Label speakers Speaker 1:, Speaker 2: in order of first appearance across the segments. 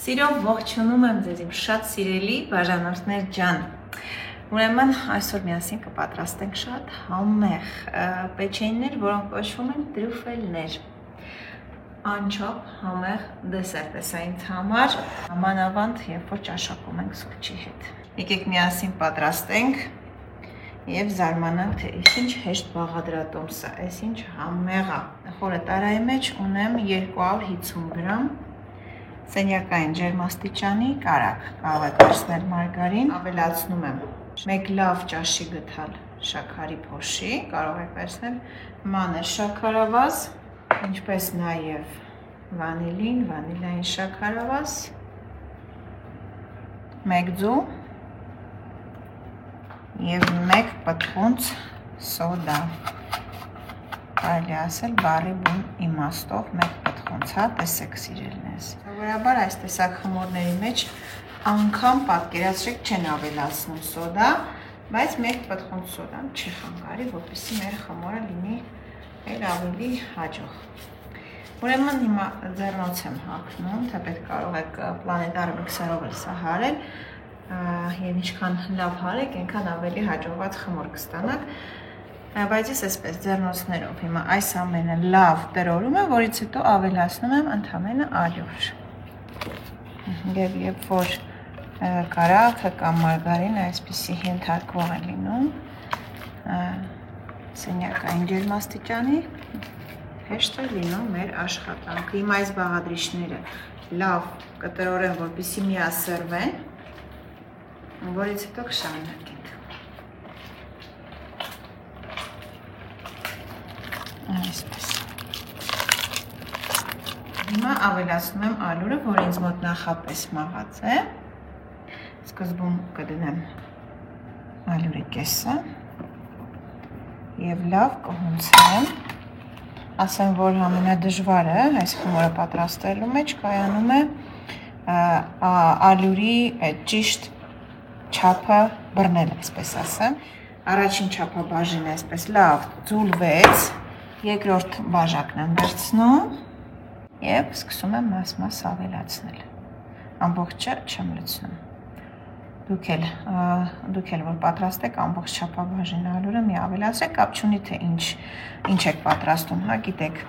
Speaker 1: Սիրով ողջունում եմ ձեզ իմ շատ սիրելի բաժանորդներ ջան։ Ուրեմն այսօր միասին կպատրաստենք շատ համեղ պեչենիներ, որոնք կոչվում են տրյուֆելներ։ Անչափ համեղ դեսերտ է սա ինձ համար, մանավանդ երբ որ ճաշակում ենք սուրճի հետ։ Եկեք միասին պատրաստենք եւ զարմանանք, թե ինչ հեշտ բաղադրատոմս է, ինչ համեղ է։ Խորը տարայի մեջ ունեմ 250 գրամ սենյակային ջերմաստիճանի կարագ, կարող եք վերցնել մարգարին, ավելացնում եմ 1 լավ ճաշի գթալ շաքարի փոշի, կարող եք վերցնել մանր շաքարավազ, ինչպես նաև վանիլին, վանիլային շաքարավազ, 1 ձու եւ 1 պտղունց սոդա, կարելի ասել բառի բուն իմաստով 1 պտղունց, հա, տեսեք սիրելիներս։ Սովորաբար այս տեսակ խմորների մեջ անգամ պատկերացրեք չեն ավելացնում սոդա, բայց 1 պտղունց սոդան չի խանգարի, որպեսզի մեր խմորը լինի էլ ավելի հաջող։ Ուրեմն հիմա ձեռնոց եմ հագնում, թեպետ կարող եք պլանետար միքսերով էլ սա հարել, եւ ինչքան լավ հարեք, այնքան ավելի հաջողված խմոր կստանաք։ Բայց ես այսպես ձեռնոցներով հիմա այս ամենը լավ տրորում եմ, որից հետո ավելացնում եմ ընդամենը ալյուր։ Եվ երբ որ կարագը կամ մարգարինը այսպիսի ենթարկվող է լինում սենյակային ջերմաստիճանի, հեշտ է լինում մեր աշխատանքը։ Հիմա այս բաղադրիչները լավ կտրորեմ, որպեսզի միասրվեն, որից հետո կշարունակենք։ Այսպես։ Հիմա ավելացնում եմ ալյուրը, որը ինձ մոտ նախապես մաղած է։ Սկզբում կդնեմ ալյուրի կեսը եւ լավ կհունցնեմ։ Ասեմ, որ ամենադժվարը այս խմորը պատրաստելու մեջ կայանում է ալյուրի ճիշտ չափը բռնել, այսպես ասեմ։ Առաջին չափաբաժինը այսպես լավ ձուլվեց, երկրորդ բաժակն եմ վերցնում եւ սկսում եմ մաս-մաս ավելացնել։ Ամբողջը չեմ լցնում։ Դուք էլ որ պատրաստեք ամբողջ չափաբաժին ալյուրը մի ավելացրեք, կապ չունի թե ինչ եք պատրաստում, հա, գիտեք,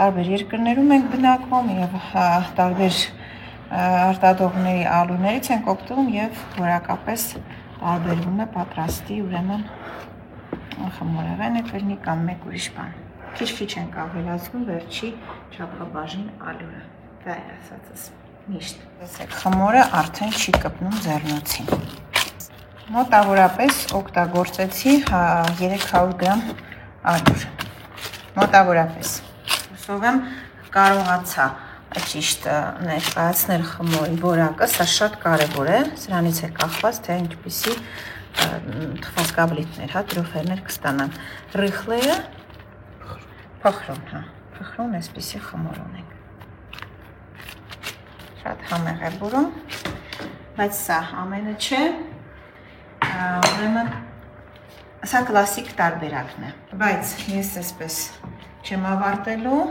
Speaker 1: տարբեր երկրներում ենք բնակվում եւ տարբեր արտադրողների ալյուրներից ենք օգտվում եւ որակապես տարբերվում է պատրաստի, ուրեմն խմորեղենը կլինի կամ մեկ ուրիշ բան։ Քիչ-քիչ ենք ավելացնում վերջի չափաբաժին ալյուրը։ Դա է ասածս միշտ։ Տեսեք, խմորը արդեն չի կպնում ձեռնոցին։ Մոտավորապես օգտագործեցի 300 գրամ ալյուր։ Մոտավորապես։ Հուսով եմ կարողացա ճիշտ ներկայացնել խմորի որակը, սա շատ կարևոր է, սրանից է կախված, թե ինչպիսի թխվածքաբլիթներ, հա, տրյուֆելներ կստանան։ Ռիխլերը փխրուն, հա, փխրուն այսպիսի խմոր ունենք։ Շատ համեղ է բուրում, բայց սա ամենը չէ, ուրեմն սա կլասիկ տարբերակն է, բայց ես այսպես չեմ ավարտելու,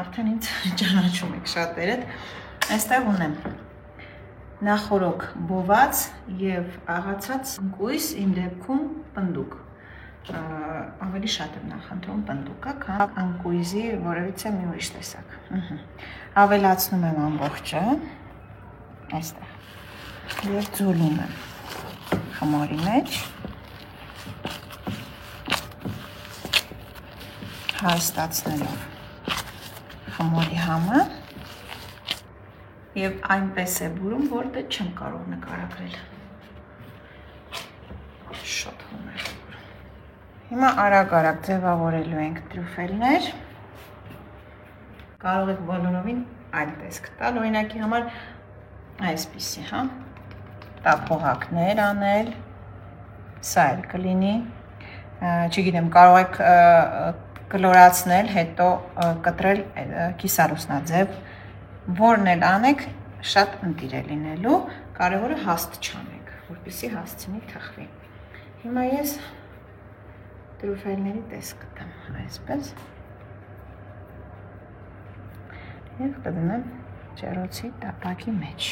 Speaker 1: արդեն ինձ ճանաչում եք շատերդ, այստեղ ունեմ նախորոք բոված եւ աղացած ընկույզ, իմ դեպքում պնդուկ, ավելի շատ եմ նախընտրում պնդուկը, քան ընկույզի որևիցե մի ուրիշ տեսակ։ Ավելացնում եմ ամբողջը, այստեղ, եւ ձուլում եմ խմորի մեջ, հարստացնելով խմորի համը եւ այնպես է բուրում, որ դե չեմ կարող նկարագրել։ Շատ համեղ է բուրում։ Հիմա արագ-արագ ձևավորելու ենք տրյուֆելներ։ Կարող եք բոլորովին այլ տեսք տալ, օրինակի համար այսպիսի, հա, տափողակներ անել, սա էլ կլինի, չգիտեմ, կարող եք կլորացնել, հետո կտրել կիսալուսնաձև, որն էլ անեք, շատ ընտիր է լինելու, կարևորը հաստ չանեք, որպեսզի հասցնի թխվի։ Հիմա ես տրյուֆելների տեսք կտամ, այսպես, եւ կդնեմ ջեռոցի տապակի մեջ։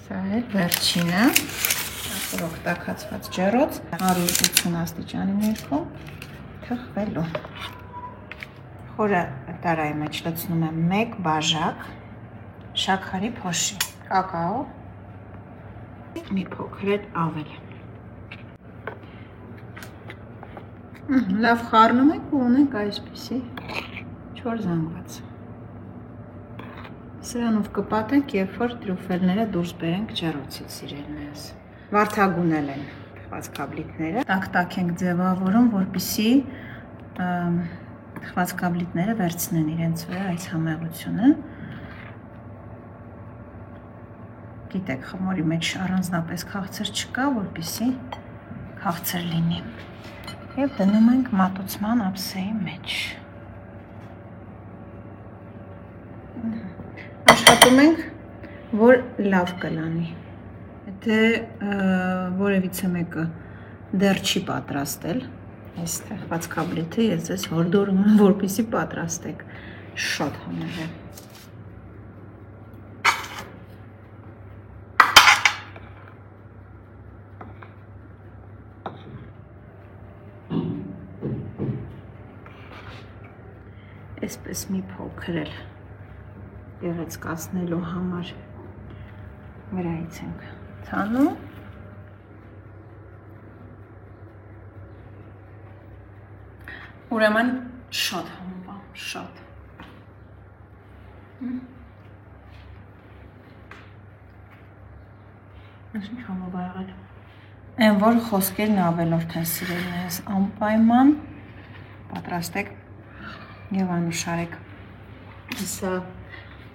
Speaker 1: Սա էլ վերջինը, ախորոք տաքացված ջեռոց, 180 աստիճանի ներքո թխվելու։ Խորը տարայի մեջ լցնում եմ 1 բաժակ շաքարի փոշի, կակաո, մի փոքր էլ ավել։ Լավ խառնում ենք ու ունենք այսպիսի 4 զանգված։ Սրանով կպատենք, երբ որ տրյուֆելները դուրս բերենք ջեռոցից, սիրելիներս։ Վարդագունել են թխվածքաբլիթները։ Տակ-տակ ենք ձևավորում, որպեսզի թխվածքաբլիթները վերցնեն իրենց վրա այս համեղությունը։ Գիտեք, խմորի մեջ առանձնապես քաղցր չկա, որպեսզի քաղցր լինի։ Եվ դնում ենք մատուցման ափսեի մեջ։ Աշխատում ենք, որ լավ կլանի։ Եթե որևիցե մեկը դեռ չի պատրաստել, այս թխվածքաբլիթը ես ձեզ հորդորում եմ, որպեսզի պատրաստեք, շատ համեղ է։ Այսպես մի փոքր էլ գեղեցկացնելու համար վրայից ենք ցանում։ Ուրեմն շատ համով է, շատ։ Ինչ համով է եղել։ Այն որ խոսքերն ավելորդ են սիրելիներս, անպայման պատրաստեք և անուշարեք։ Սա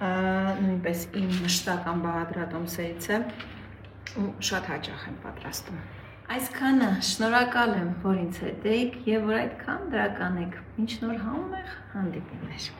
Speaker 1: նույնպես իմ մշտական բաղադրատոմսերից է ու շատ հաճախ եմ պատրաստում։ Այսքանը շնորհակալ եմ, որ ինձ հետ էիք և որ այդքան դրական եք։ Մինչ նոր համեղ հանդիպումներ։